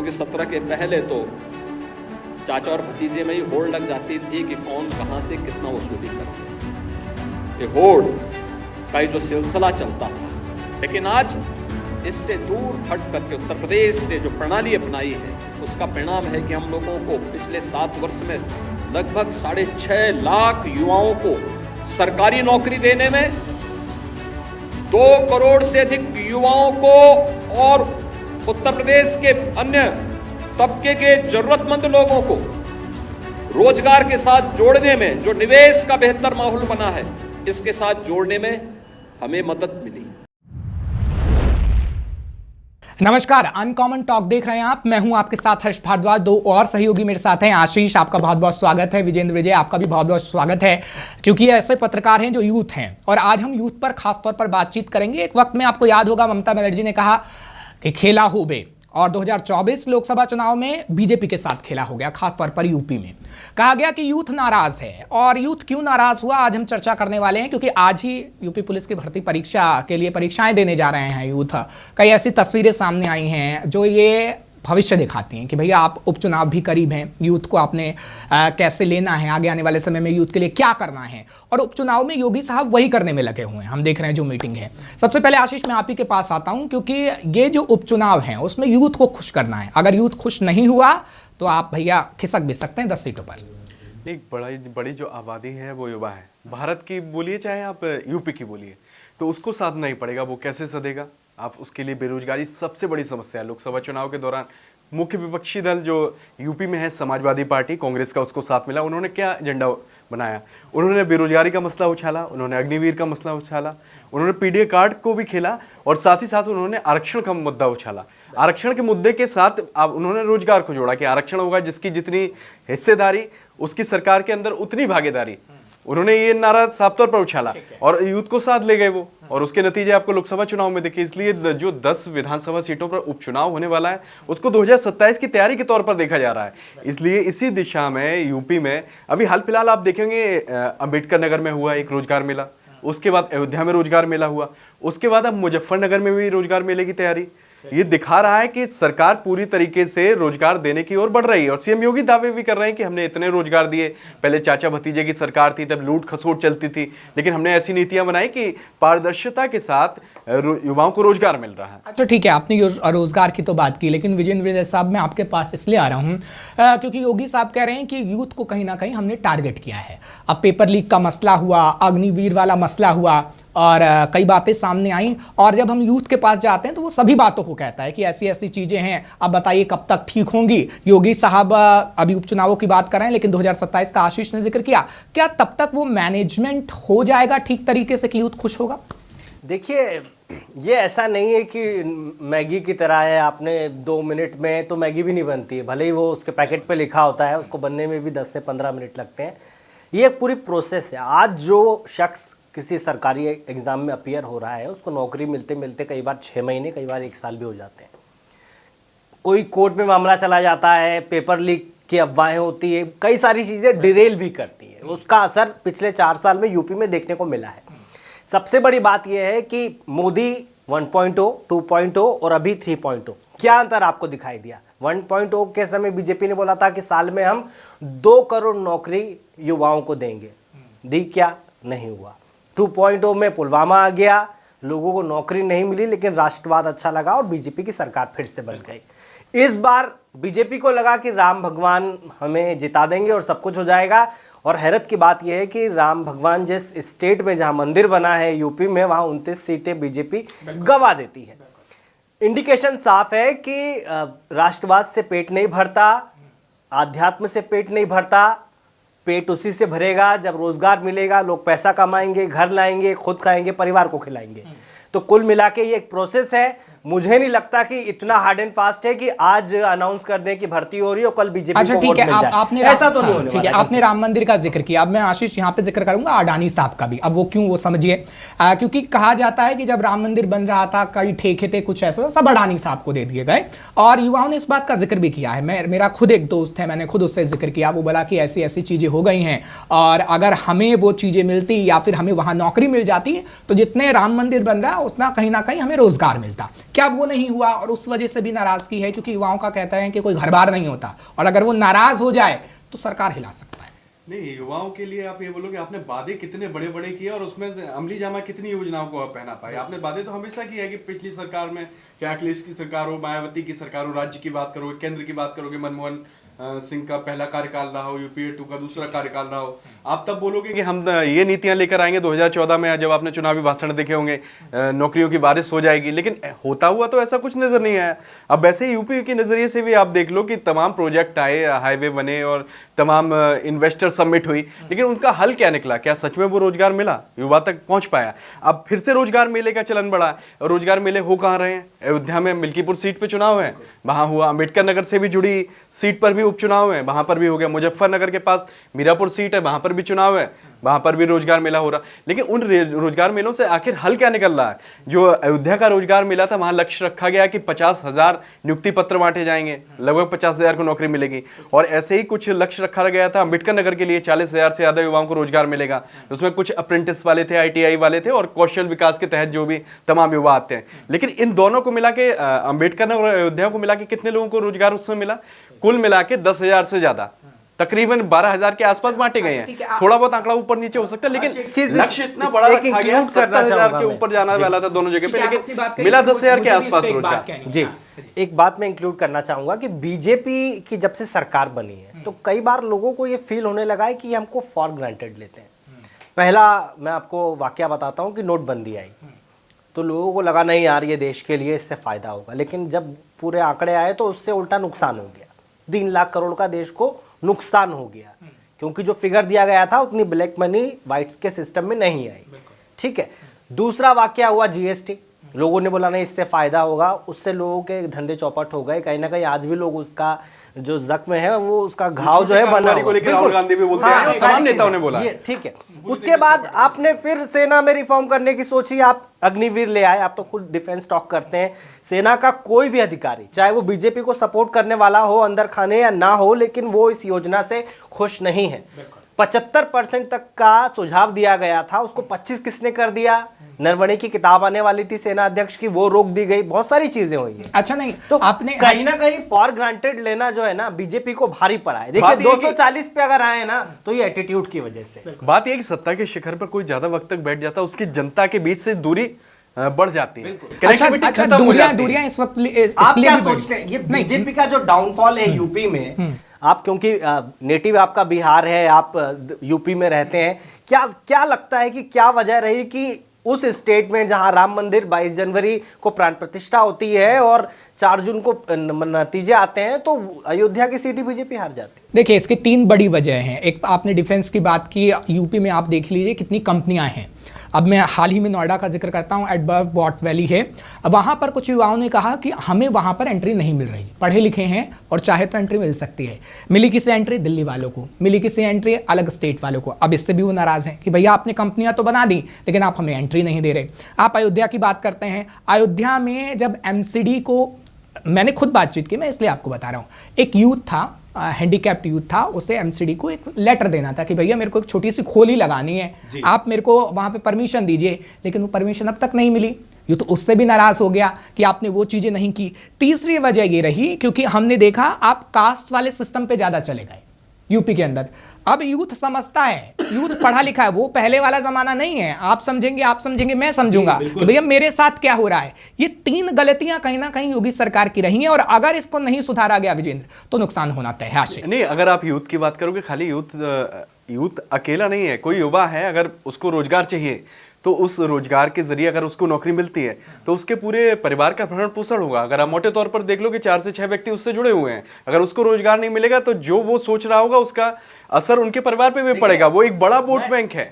क्योंकि 17 के पहले तो चाचा और भतीजे में ही होड़ लग जाती थी कि कौन कहां से कितना वसूली करते हैं। ये होड़ का जो सिलसिला चलता था, लेकिन आज इससे दूर हट करके उत्तर प्रदेश ने जो प्रणाली अपनाई है उसका परिणाम है कि हम लोगों को पिछले 7 वर्ष में लगभग 6.5 लाख युवाओं को सरकारी नौकरी देने में 2 करोड़ से अधिक युवाओं को और उत्तर प्रदेश के अन्य तबके के जरूरतमंद लोगों को रोजगार के साथ जोड़ने में, जो निवेश का बेहतर माहौल बना है, इसके साथ जोड़ने में हमें मदद मिली। नमस्कार, अनकॉमन टॉक देख रहे हैं आप। मैं हूं आपके साथ हर्ष भारद्वाज। 2 और सहयोगी मेरे साथ हैं। आशीष, आपका बहुत बहुत स्वागत है। विजेंद्र विजय, आपका भी बहुत बहुत स्वागत है, क्योंकि ये ऐसे पत्रकार हैं जो यूथ हैं और आज हम यूथ पर खासतौर पर बातचीत करेंगे। एक वक्त में आपको याद होगा ममता बनर्जी ने कहा कि खेला हो बे, और 2024 लोकसभा चुनाव में बीजेपी के साथ खेला हो गया, खासतौर पर यूपी में। कहा गया कि यूथ नाराज है, और यूथ क्यों नाराज हुआ आज हम चर्चा करने वाले हैं, क्योंकि आज ही यूपी पुलिस की भर्ती परीक्षा के लिए परीक्षाएं देने जा रहे हैं यूथ। कई ऐसी तस्वीरें सामने आई हैं जो ये भविष्य दिखाती हैं कि भैया आप उपचुनाव भी करीब हैं, यूथ को आपने कैसे लेना है, आगे आने वाले समय में यूथ के लिए क्या करना है, और उपचुनाव में योगी साहब वही करने में लगे हुए हैं। हम देख रहे हैं जो मीटिंग है। सबसे पहले आशीष, मैं आप ही के पास आता हूं, क्योंकि ये जो उपचुनाव है उसमें यूथ को खुश करना है। अगर यूथ खुश नहीं हुआ तो आप भैया खिसक भी सकते हैं 10 सीटों पर। एक बड़ी जो आबादी है वो युवा है। भारत की बोलिए चाहे आप यूपी की बोलिए, तो उसको साधना ही पड़ेगा। वो कैसे सधेगा? आप उसके लिए बेरोजगारी सबसे बड़ी समस्या है। लोकसभा चुनाव के दौरान मुख्य विपक्षी दल जो यूपी में है, समाजवादी पार्टी, कांग्रेस का उसको साथ मिला। उन्होंने क्या एजेंडा बनाया? उन्होंने बेरोजगारी का मसला उछाला, उन्होंने अग्निवीर का मसला उछाला, उन्होंने पीडीए कार्ड को भी खेला, और साथ ही साथ उन्होंने आरक्षण का मुद्दा उछाला। आरक्षण के मुद्दे के साथ अब उन्होंने रोजगार को जोड़ा कि आरक्षण होगा जिसकी जितनी हिस्सेदारी उसकी सरकार के अंदर उतनी भागीदारी। उन्होंने ये नारा साफ तौर पर उछाला और यूथ को साथ ले गए वो, और उसके नतीजे आपको लोकसभा चुनाव में दिखे। इसलिए जो 10 विधानसभा सीटों पर उपचुनाव होने वाला है उसको 2027 की तैयारी के तौर पर देखा जा रहा है। इसलिए इसी दिशा में यूपी में अभी हाल फिलहाल आप देखेंगे अंबेडकर नगर में हुआ एक रोजगार मेला, उसके बाद अयोध्या में रोजगार मेला हुआ, उसके बाद अब मुजफ्फरनगर में भी रोजगार मेले की तैयारी। ये दिखा रहा है कि सरकार पूरी तरीके से रोजगार देने की ओर बढ़ रही है, और सीएम योगी दावे भी कर रहे हैं कि हमने इतने रोजगार दिए। पहले चाचा भतीजे की सरकार थी तब लूट खसोट चलती थी, लेकिन हमने ऐसी नीतियां बनाई कि पारदर्शिता के साथ युवाओं को रोजगार मिल रहा है। अच्छा ठीक है, आपने रोजगार की तो बात की, लेकिन विजेंद्र विजय साहब मैं आपके पास इसलिए आ रहा हूँ क्योंकि योगी साहब कह रहे हैं कि यूथ को कहीं ना कहीं हमने टारगेट किया है। अब पेपर लीक का मसला हुआ, अग्निवीर वाला मसला हुआ, और कई बातें सामने आई, और जब हम यूथ के पास जाते हैं तो वो सभी बातों को कहता है कि ऐसी ऐसी चीजें हैं, अब बताइए कब तक ठीक होंगी। योगी साहब अभी उपचुनावों की बात कर रहे हैं, लेकिन 2027 का आशीष ने जिक्र किया, क्या तब तक वो मैनेजमेंट हो जाएगा ठीक तरीके से कि यूथ खुश होगा? देखिए, ये ऐसा नहीं है कि मैगी की तरह है, आपने 2 मिनट में तो मैगी भी नहीं बनती है, भले ही वो उसके पैकेट पे लिखा होता है, उसको बनने में भी 10 से 15 मिनट लगते हैं। ये एक पूरी प्रोसेस है। आज जो शख्स किसी सरकारी एग्ज़ाम में अपीयर हो रहा है उसको नौकरी मिलते मिलते कई बार 6 महीने, कई बार 1 साल भी हो जाते हैं। कोई कोर्ट में मामला चला जाता है, पेपर लीक की अफवाहें होती है, कई सारी चीज़ें डिरेल भी करती है। उसका असर पिछले 4 साल में यूपी में देखने को मिला है। सबसे बड़ी बात यह है कि मोदी 1.0, 2.0 और अभी 3.0, क्या अंतर आपको दिखाई दिया? 1.0 के समय बीजेपी ने बोला था कि साल में हम 2 करोड़ नौकरी युवाओं को देंगे, दी क्या? नहीं हुआ। 2.0 में पुलवामा आ गया, लोगों को नौकरी नहीं मिली, लेकिन राष्ट्रवाद अच्छा लगा और बीजेपी की सरकार फिर से बन गई। इस बार बीजेपी को लगा कि राम भगवान हमें जिता देंगे और सब कुछ हो जाएगा, और हैरत की बात यह है कि राम भगवान जिस स्टेट में जहां मंदिर बना है यूपी में, वहां 29 सीटें बीजेपी गंवा देती है। इंडिकेशन साफ है कि राष्ट्रवाद से पेट नहीं भरता, आध्यात्म से पेट नहीं भरता, पेट उसी से भरेगा जब रोजगार मिलेगा, लोग पैसा कमाएंगे, घर लाएंगे, खुद खाएंगे, परिवार को खिलाएंगे। तो कुल मिला के ये एक प्रोसेस है। मुझे नहीं लगता कि इतना हार्ड एंड फास्ट है कि आज अनाउंस कर दें कि भर्ती हो रही है और कल बीजेपी को वोट मिल जाए। आपने ऐसा तो नहीं होने वाला। आपने राम मंदिर का जिक्र किया, अब मैं आशीष यहाँ पे जिक्र करूंगा अडानी साहब का भी। अब वो क्यों, वो समझिए, क्योंकि कहा जाता है कि जब राम मंदिर बन रहा था कई ठेके थे, कुछ ऐसा, सब अडानी साहब को दे दिए गए, और युवाओं ने इस बात का जिक्र भी किया है। मेरा खुद एक दोस्त है, मैंने खुद उससे जिक्र किया, वो बोला कि ऐसी ऐसी चीजें हो गई हैं, और अगर हमें वो चीजें मिलती या फिर हमें वहां नौकरी मिल जाती तो जितने राम मंदिर बन रहा है उतना कहीं ना कहीं हमें रोजगार मिलता। क्या वो नहीं हुआ और उस वजह से भी नाराजगी है? क्योंकि युवाओं का कहता है कि कोई घर बार नहीं होता और अगर वो नाराज हो जाए तो सरकार हिला सकता है। नहीं, युवाओं के लिए आप ये बोलो कि आपने वादे कितने बड़े बड़े किए और उसमें से अमली जामा कितनी योजनाओं को आप पहना पाए। आपने वादे तो हमेशा किया है कि पिछली सरकार में, चाहे अखिलेश की सरकार हो, मायावती की सरकार हो, राज्य की बात करोगे, केंद्र की बात करोगे, मनमोहन सिंह का पहला कार्यकाल रहा हो, यूपीए 2 का दूसरा कार्यकाल रहा हो, आप तब बोलोगे कि हम ये नीतियां लेकर आएंगे 2014 में, जब आपने चुनावी भाषण देखे होंगे, नौकरियों की बारिश हो जाएगी, लेकिन होता हुआ तो ऐसा कुछ नजर नहीं आया। अब वैसे ही यूपी के नजरिए से भी आप देख लो कि तमाम प्रोजेक्ट आए, हाईवे बने और तमाम इन्वेस्टर सबमिट हुई, लेकिन उनका हल क्या निकला? क्या सच में वो रोजगार मिला, युवा तक पहुंच पाया? अब फिर से रोजगार मेले का चलन बढ़ा। रोजगार मेले हो कहाँ रहे हैं? अयोध्या में मिल्कीपुर सीट पे चुनाव है, वहां हुआ। अंबेडकर नगर से भी जुड़ी सीट पर भी उपचुनाव है, वहां पर भी हो गया। मुजफ्फरनगर के पास मीरापुर सीट है, वहां पर भी चुनाव है, वहां पर भी रोजगार मेला हो रहा। लेकिन उन रोजगार मेलों से आखिर हल क्या निकल रहा है? जो अयोध्या का रोजगार मेला था, वहां लक्ष्य रखा गया कि 50,000 नियुक्ति पत्र बांटे जाएंगे, लगभग 50,000 को नौकरी मिलेगी। और ऐसे ही कुछ लक्ष्य रखा गया था अंबेडकर नगर के लिए, 40,000 से ज्यादा युवाओं को रोजगार मिलेगा। उसमें कुछ अप्रेंटिस वाले थे, ITI वाले थे और कौशल विकास के तहत जो भी तमाम युवा आते हैं। लेकिन इन दोनों को मिला के, अंबेडकर नगर और अयोध्या को मिला के कितने लोगों को रोजगार उसमें मिला? कुल मिला के 10,000 से ज्यादा, तकरीबन 12,000 के आसपास बांटे गए हैं। थोड़ा बहुत आंकड़ा ऊपर नीचे हो सकता है, लेकिन लक्ष्य इतना बड़ा रखा गया, 70,000 के ऊपर जाना वाला था दोनों जगह पे, लेकिन मिला 10,000 के आसपास रोजगार। जी, एक बात मैं इंक्लूड करना चाहूंगा कि बीजेपी की जब से सरकार बनी है तो कई बार लोगों को ये फील होने लगा है कि हमको फॉर ग्रांटेड लेते हैं। पहला मैं आपको वाकया बताता हूँ कि नोटबंदी आई तो लोगों को लगा नहीं यार ये देश के लिए इससे फायदा होगा, लेकिन जब पूरे आंकड़े आए तो उससे उल्टा नुकसान हो गया। 3 लाख करोड़ का देश को नुकसान हो गया, क्योंकि जो फिगर दिया गया था उतनी ब्लैक मनी वाइट्स के सिस्टम में नहीं आई। ठीक है। दूसरा वाकया हुआ GST, लोगों ने बोला नहीं इससे फायदा होगा, उससे लोगों के धंधे चौपट हो गए। कहीं ना कहीं आज भी लोग उसका जो जख्म है वो उसका घाव जो है बना को लेकर राहुल गांधी भी बोलते हैं, तमाम नेताओं ने बोला। ठीक है। उसके बाद आपने फिर सेना में रिफॉर्म करने की सोची, आप अग्निवीर ले आए। आप तो खुद डिफेंस टॉक करते हैं। सेना का कोई भी अधिकारी, चाहे वो बीजेपी को सपोर्ट करने वाला हो अंदर खाने या ना हो, लेकिन वो इस योजना से खुश नहीं है। 75% तक का सुझाव दिया गया था, उसको 25 किसने कर दिया? नरवणे की किताब आने वाली थी सेना अध्यक्ष की, वो रोक दी गई। बहुत सारी चीजें हुई है। अच्छा, नहीं तो आपने कहीं ना कहीं फॉर ग्रांटेड लेना जो है ना बीजेपी को भारी पड़ा है। देखिए 240 पे अगर आए ना तो ये एटीट्यूड की वजह से। बात यह कि सत्ता के शिखर पर कोई ज्यादा वक्त तक बैठ जाता है, उसकी जनता के बीच से दूरी बढ़ जाती है। अच्छा, दूरियां इस वक्त आप क्या सोचते हैं ये बीजेपी का जो डाउनफॉल है यूपी में? आप क्योंकि नेटिव आपका बिहार है, आप यूपी में रहते हैं, क्या लगता है कि क्या वजह रही कि उस स्टेट में जहां राम मंदिर 22 जनवरी को प्राण प्रतिष्ठा होती है और 4 जून को नतीजे आते हैं तो अयोध्या की सीट बीजेपी हार जाती है? देखिए, इसकी 3 बड़ी वजह हैं। एक, आपने डिफेंस की बात की, यूपी में आप देख लीजिए कितनी कंपनियां हैं। अब मैं हाल ही में नोएडा का जिक्र करता हूं, एडवर्ब बॉट वैली है। अब वहां पर कुछ युवाओं ने कहा कि हमें वहां पर एंट्री नहीं मिल रही, पढ़े लिखे हैं और चाहे तो एंट्री मिल सकती है। मिली किसी एंट्री दिल्ली वालों को, मिली किसी एंट्री अलग स्टेट वालों को। अब इससे भी वो नाराज हैं कि भैया आपने कंपनियां तो बना दी लेकिन आप हमें एंट्री नहीं दे रहे। आप अयोध्या की बात करते हैं, अयोध्या में जब MCD को, मैंने खुद बातचीत की, मैं इसलिए आपको बता रहा हूँ, एक यूथ था, हैंडीकैप्ड यूथ था, उसे MCD को एक लेटर देना था कि भैया मेरे को एक छोटी सी खोली लगानी है, आप मेरे को वहां पे परमिशन दीजिए, लेकिन वो परमिशन अब तक नहीं मिली। ये तो उससे भी नाराज हो गया कि आपने वो चीजें नहीं की। तीसरी वजह ये रही क्योंकि हमने देखा आप कास्ट वाले सिस्टम पे ज्यादा चले गए यूपी के अंदर। अब यूथ समझता है, यूथ पढ़ा लिखा है, वो पहले वाला जमाना नहीं है। आप समझेंगे मैं समझूंगा कि भैया मेरे साथ क्या हो रहा है। ये 3 गलतियां कहीं ना कहीं योगी सरकार की रही हैं और अगर इसको नहीं सुधारा गया विजेंद्र तो नुकसान होना तय है। नहीं, अगर आप यूथ की बात करोगे, खाली यूथ अकेला नहीं है, कोई युवा है अगर उसको रोजगार चाहिए तो उस रोजगार के जरिए अगर उसको नौकरी मिलती है तो उसके पूरे परिवार का भरण पोषण होगा। अगर आप मोटे तौर पर देख लो कि 4 से 6 व्यक्ति उससे जुड़े हुए हैं, अगर उसको रोजगार नहीं मिलेगा तो जो वो सोच रहा होगा उसका असर उनके परिवार पे भी पड़ेगा। वो एक बड़ा वोट बैंक है।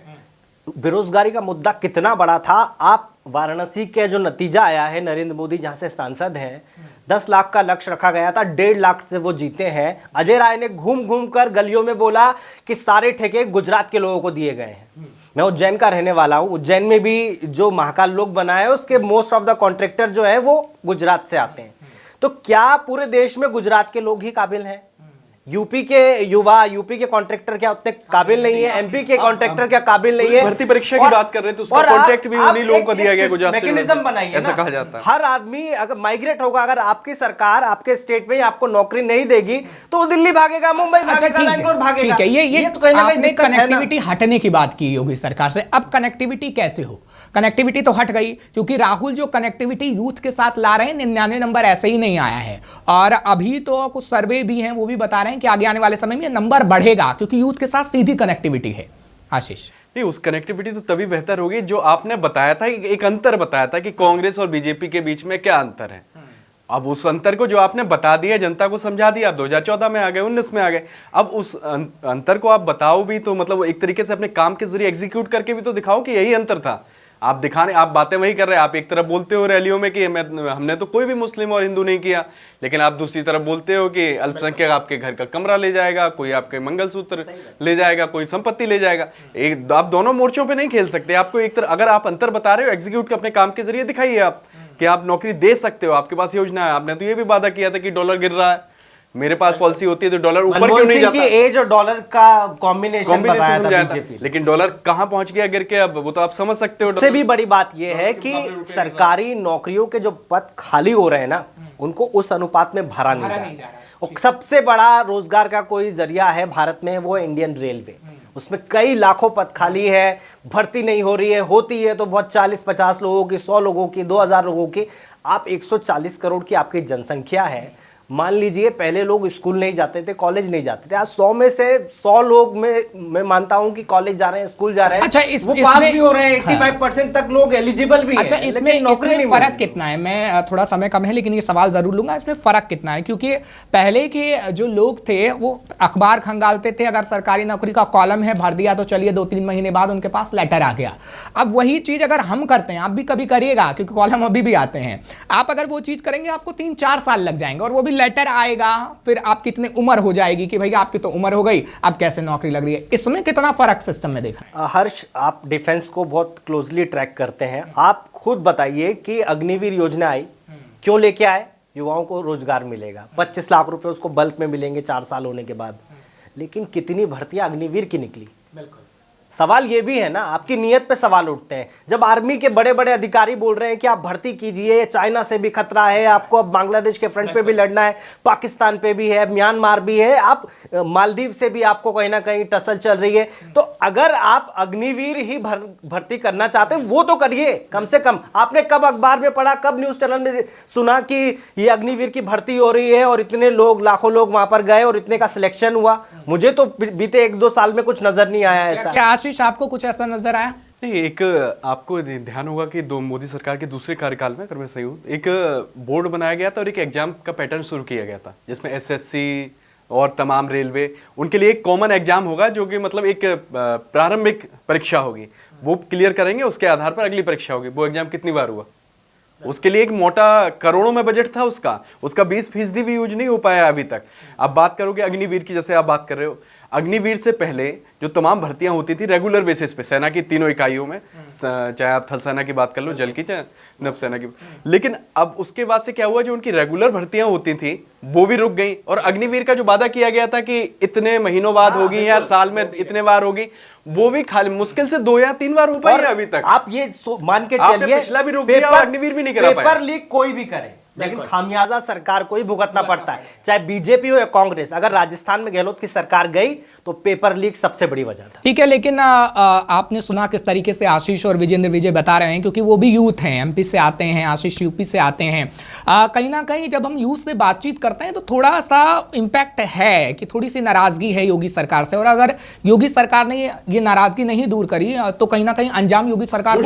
बेरोजगारी का मुद्दा कितना बड़ा था। आप वाराणसी के जो नतीजा आया है, नरेंद्र मोदी जहां से सांसद हैं, 10 लाख का लक्ष्य रखा गया था, 1.5 लाख से वो जीते हैं। अजय राय ने घूम घूम कर गलियों में बोला कि सारे ठेके गुजरात के लोगों को दिए गए हैं। मैं उज्जैन का रहने वाला हूं, उज्जैन में भी जो महाकाल लोक बना है उसके मोस्ट ऑफ द कॉन्ट्रैक्टर जो है वो गुजरात से आते हैं। तो क्या पूरे देश में गुजरात के लोग ही काबिल हैं? यूपी के युवा, यूपी के कॉन्ट्रैक्टर क्या उतने काबिल नहीं है, एमपी के कॉन्ट्रैक्टर क्या काबिल नहीं है? भर्ती परीक्षा की बात कर रहे हैं तो उसका कॉन्ट्रैक्ट भी उन्हीं लोगों को दिया गया गुजरात से, मैकेनिज्म बनाइए, ऐसा कहा जाता है। हर आदमी अगर माइग्रेट होगा, अगर आपकी सरकार आपके स्टेट में आपको नौकरी नहीं देगी तो वो दिल्ली भागेगा, मुंबई भागेगा, बैंगलोर भागेगा। ठीक है, ये तो कहीं ना कहीं दिक्कत है ना। कनेक्टिविटी हटने की बात की योगी सरकार से। अब कनेक्टिविटी कैसे हो? कनेक्टिविटी तो हट गई, क्योंकि राहुल जो कनेक्टिविटी यूथ के साथ ला रहे हैं 99 नंबर ऐसे ही नहीं आया है। और अभी तो कुछ सर्वे भी हैं वो भी बता रहे हैं कि आगे आने वाले समय में ये नंबर बढ़ेगा, क्योंकि यूथ के साथ सीधी कनेक्टिविटी है। आशीष, नहीं, उस कनेक्टिविटी तो तभी बेहतर होगी जो आपने बताया था, एक अंतर बताया था कि कांग्रेस और बीजेपी के बीच में क्या अंतर है। अब उस अंतर को जो आपने बता दिया, जनता को समझा दिया, आप 2014 में आ गए, 19 में आ गए। अब उस अंतर को आप बताओ भी तो मतलब एक तरीके से अपने काम के जरिए एग्जीक्यूट करके भी तो दिखाओ कि यही अंतर था। आप दिखाने, आप बातें वही कर रहे हैं। आप एक तरफ बोलते हो रैलियों में कि हमने तो कोई भी मुस्लिम और हिंदू नहीं किया, लेकिन आप दूसरी तरफ बोलते हो कि अल्पसंख्यक आपके घर का कमरा ले जाएगा, कोई आपके मंगलसूत्र ले जाएगा, कोई संपत्ति ले जाएगा। एक आप दोनों मोर्चों पे नहीं खेल सकते। आपको एक तरफ अगर आप अंतर बता रहे हो, एग्जीक्यूट अपने काम के जरिए दिखाइए आप कि आप नौकरी दे सकते हो, आपके पास योजना है। आपने तो ये भी वादा किया था कि डॉलर गिर रहा है, मेरे पास पॉलिसी होती है तो डॉलर ऊपर क्यों नहीं जाता? एज और डॉलर का कॉम्बिनेशन बताया था बीजेपी, लेकिन डॉलर कहां पहुंच गया गिर के, अब वो तो आप समझ सकते हो। सबसे भी बड़ी बात यह है कि सरकारी नौकरियों के जो पद खाली हो रहे हैं ना, उनको उस अनुपात में भरा नहीं जा रहा। और सबसे बड़ा रोजगार का कोई जरिया है भारत में, वो इंडियन रेलवे। उसमें कई लाखों पद खाली है, भर्ती नहीं हो रही है, होती है तो बहुत 40-50 लोगों की, 100 लोगों की, 2000 लोगों की। आप 140 करोड़ की आपकी जनसंख्या है। मान लीजिए पहले लोग स्कूल नहीं जाते थे, कॉलेज नहीं जाते थे, आज 100 में से 100 लोग में मैं मानता हूं कि कॉलेज जा रहे हैं, स्कूल जा रहे हैं। अच्छा, वो पास भी हो रहे हैं, 85% तक लोग एलिजिबल भी अच्छा, हैं। इसमें नौकरी फर्क कितना है? मैं थोड़ा समय कम है लेकिन ये सवाल जरूर लूंगा, इसमें फर्क कितना है? क्योंकि पहले के जो लोग थे वो अखबार खंगालते थे, अगर सरकारी नौकरी का कॉलम है भर दिया तो चलिए 2-3 महीने बाद उनके पास लेटर आ गया। अब वही चीज अगर हम करते हैं, आप भी कभी करिएगा क्योंकि कॉलम अभी भी आते हैं, आप अगर वो चीज करेंगे आपको 3-4 साल लग जाएंगे और वो भी लेटर आएगा, फिर आपकी इतनी उम्र हो जाएगी कि भैया आपकी तो उम्र हो गई, अब कैसे नौकरी लग रही है। इसमें कितना फर्क सिस्टम में देखा है? हर्ष, आप डिफेंस को बहुत क्लोजली ट्रैक करते हैं, आप खुद बताइए कि अग्निवीर योजना आई, क्यों लेके आए? युवाओं को रोजगार मिलेगा, 25 लाख रुपए उसको बल्क में मिलेंगे 4 साल होने के बाद। लेकिन कितनी भर्तियां अग्निवीर की निकली? बिल्कुल। सवाल ये भी है ना, आपकी नीयत पे सवाल उठते हैं। जब आर्मी के बड़े बड़े अधिकारी बोल रहे हैं कि आप भर्ती कीजिए, चाइना से भी खतरा है आपको, अब बांग्लादेश के फ्रंट पे भी लड़ना है, पाकिस्तान पे भी है, म्यांमार भी है, आप मालदीव से भी आपको कहीं ना कहीं टसल चल रही है, तो अगर आप अग्निवीर ही भर्ती करना चाहते हैं वो तो करिए। कम से कम आपने कब अखबार में पढ़ा, कब न्यूज चैनल में सुना कि ये अग्निवीर की भर्ती हो रही है और इतने लोग, लाखों लोग वहां पर गए और इतने का सिलेक्शन हुआ? मुझे तो बीते 1-2 साल में कुछ नजर नहीं आया ऐसा। आशीष, आपको कुछ ऐसा नजर आया? नहीं, एक आपको ध्यान होगा कि मोदी सरकार के दूसरे कार्यकाल में, अगर मैं सही हूँ, एक बोर्ड बनाया गया था और एक एग्जाम का पैटर्न शुरू किया गया था जिसमें एसएससी और तमाम रेलवे, उनके लिए एक कॉमन एग्जाम होगा जो कि मतलब एक प्रारंभिक परीक्षा होगी, वो क्लियर करेंगे, उसके आधार पर अगली परीक्षा होगी। वो एग्जाम कितनी बार हुआ? उसके लिए एक मोटा करोड़ों में बजट था उसका 20% भी यूज नहीं हो पाया अभी तक। अब बात करोगे अग्निवीर की, जैसे आप बात कर रहे हो, अग्निवीर से पहले जो तमाम भर्तियां होती थी रेगुलर बेसिस पे सेना की तीनों इकाइयों में, चाहे आप थल सेना की बात कर लो, जल की, चाहे नभ सेना की, लेकिन अब उसके बाद से क्या हुआ, जो उनकी रेगुलर भर्तियां होती थी वो भी रुक गई और अग्निवीर का जो वादा किया गया था कि इतने महीनों बाद होगी या साल में इतने बार होगी, वो भी खाली मुश्किल से 2 या 3 बार हो पाई है अभी तक। आप ये मान के चलिए पिछला भी रोक दिया और अग्निवीर भी नहीं करा पाया। पेपर लीक कोई भी करे लेकिन खामियाजा सरकार को ही भुगतना पड़ता है, चाहे बीजेपी हो या कांग्रेस। अगर राजस्थान में गहलोत की सरकार गई तो पेपर लीक सबसे बड़ी वजह था। ठीक है, लेकिन आपने सुना किस तरीके से आशीष और विजेंद्र विजय बता रहे हैं, क्योंकि वो भी यूथ हैं, एमपी से आते हैं, आशीष यूपी से आते हैं। कहीं ना कहीं जब हम यूथ से बातचीत करते हैं तो थोड़ा सा इम्पैक्ट है कि थोड़ी सी नाराजगी है योगी सरकार से, और अगर योगी सरकार ने ये नाराजगी नहीं दूर करी तो कहीं ना कहीं अंजाम योगी सरकार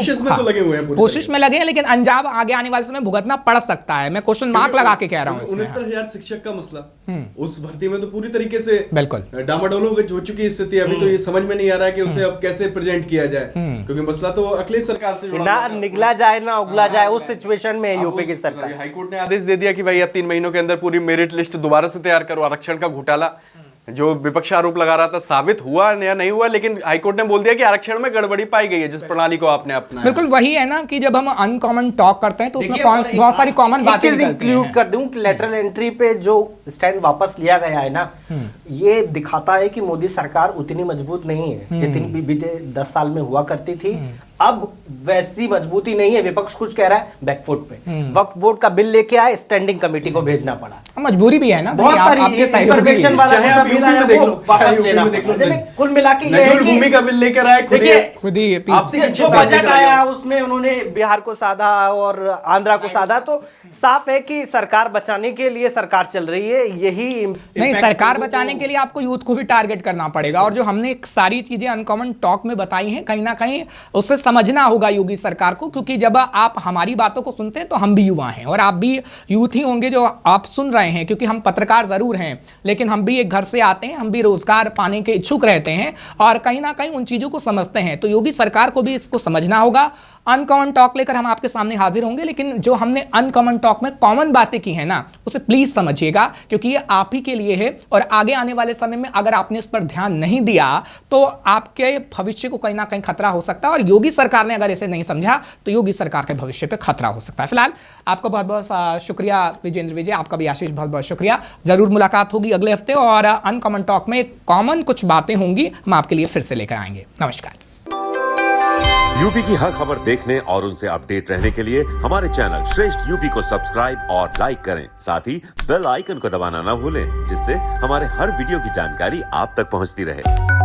कोशिश में लगे हैं, लेकिन अंजाम आगे आने वाले समय भुगतना पड़ सकता है। मैं क्वेश्चन मार्क लगा के कह रहा हूँ। 69,000 शिक्षक का मसला, उस भर्ती में तो पूरी तरीके से बिल्कुल डामाडोल हो चुकी स्थिति। अभी तो ये समझ में नहीं आ रहा है कि उसे अब कैसे प्रेजेंट किया जाए, क्योंकि मसला तो अखिलेश सरकार से जुड़ा ना निकला जाए ना उगला जाए, उस सिचुएशन में यूपी की सरकार। हाईकोर्ट ने आदेश दे दिया कि भाई अब 3 महीनों के अंदर पूरी मेरिट लिस्ट दोबारा से तैयार करो। आरक्षण का घोटाला जो विपक्ष आरोप लगा रहा था साबित हुआ या नहीं हुआ, लेकिन हाईकोर्ट ने बोल दिया कि आरक्षण में गड़बड़ी पाई गई है जिस प्रणाली को आपने अपनाया। बिल्कुल वही है ना कि जब हम अनकॉमन टॉक करते हैं तो उसमें बहुत सारी कॉमन एक बातें चीज निकलती हैं। इंक्लूड कर दूं कि लेटरल एंट्री पे जो स्टैंड वापस लिया गया है ना, ये दिखाता है कि मोदी सरकार उतनी मजबूत नहीं है जितनी बीते 10 साल में हुआ करती थी। अब वैसी मजबूती नहीं है। विपक्ष कुछ कह रहा है बैकफुट पे, वक्फ बोर्ड का बिल लेके आए, स्टैंडिंग कमेटी को भेजना पड़ा। मजबूरी भी है ना, बहुत भाई, सारी आपके सहयोग भी इंफॉर्मेशन है। वाला चाहे ऐसा आप बिल यूपी आया में देख वो लो, वापस चाहे यूपी लेना में देख लो, पड़ा। कुल मिला के ये है नजरुल कि भूमि का बिल लेकर आए खुद देखिए, खुद ही आपसे जो बजट आया उसमें उन्होंने बिहार को साधा और आंध्रा को साधा, तो साफ है कि सरकार बचाने के लिए सरकार चल रही है। यही नहीं, सरकार बचाने के लिए आपको यूथ को भी टारगेट करना पड़ेगा, और जो हमने सारी चीजें अनकॉमन टॉक में बताई हैं कहीं ना कहीं उससे समझना होगा योगी सरकार को, क्योंकि जब आप हमारी बातों को सुनते हैं तो हम भी युवा हैं और आप भी यूथ ही होंगे जो आप सुन रहे हैं, क्योंकि हम पत्रकार जरूर हैं लेकिन हम भी एक घर से आते हैं, हम भी रोजगार पाने के इच्छुक रहते हैं और कहीं ना कहीं उन चीजों को समझते हैं। तो योगी सरकार को भी इसको समझना होगा। अनकॉमन टॉक लेकर हम आपके सामने हाजिर होंगे, लेकिन जो हमने अनकॉमन टॉक में कॉमन बातें की है ना, उसे प्लीज समझिएगा, क्योंकि ये आप ही के लिए है और आगे आने वाले समय में अगर आपने इस पर ध्यान नहीं दिया तो आपके भविष्य को कहीं ना कहीं खतरा हो सकता है, और योगी सरकार ने अगर इसे नहीं समझा तो योगी सरकार के भविष्य पे खतरा हो सकता है। फिलहाल आपका बहुत बहुत शुक्रिया विजेंद्र विजय, आपका भी आशीष बहुत बहुत शुक्रिया। जरूर मुलाकात होगी अगले हफ्ते और अनकॉमन टॉक में कॉमन कुछ बातें होंगी, हम आपके लिए फिर से लेकर आएंगे। नमस्कार। यूपी की हर खबर देखने और उनसे अपडेट रहने के लिए हमारे चैनल श्रेष्ठ यूपी को सब्सक्राइब और लाइक करें। साथ ही बेल आइकन को दबाना ना भूलें, जिससे हमारे हर वीडियो की जानकारी आप तक पहुंचती रहे।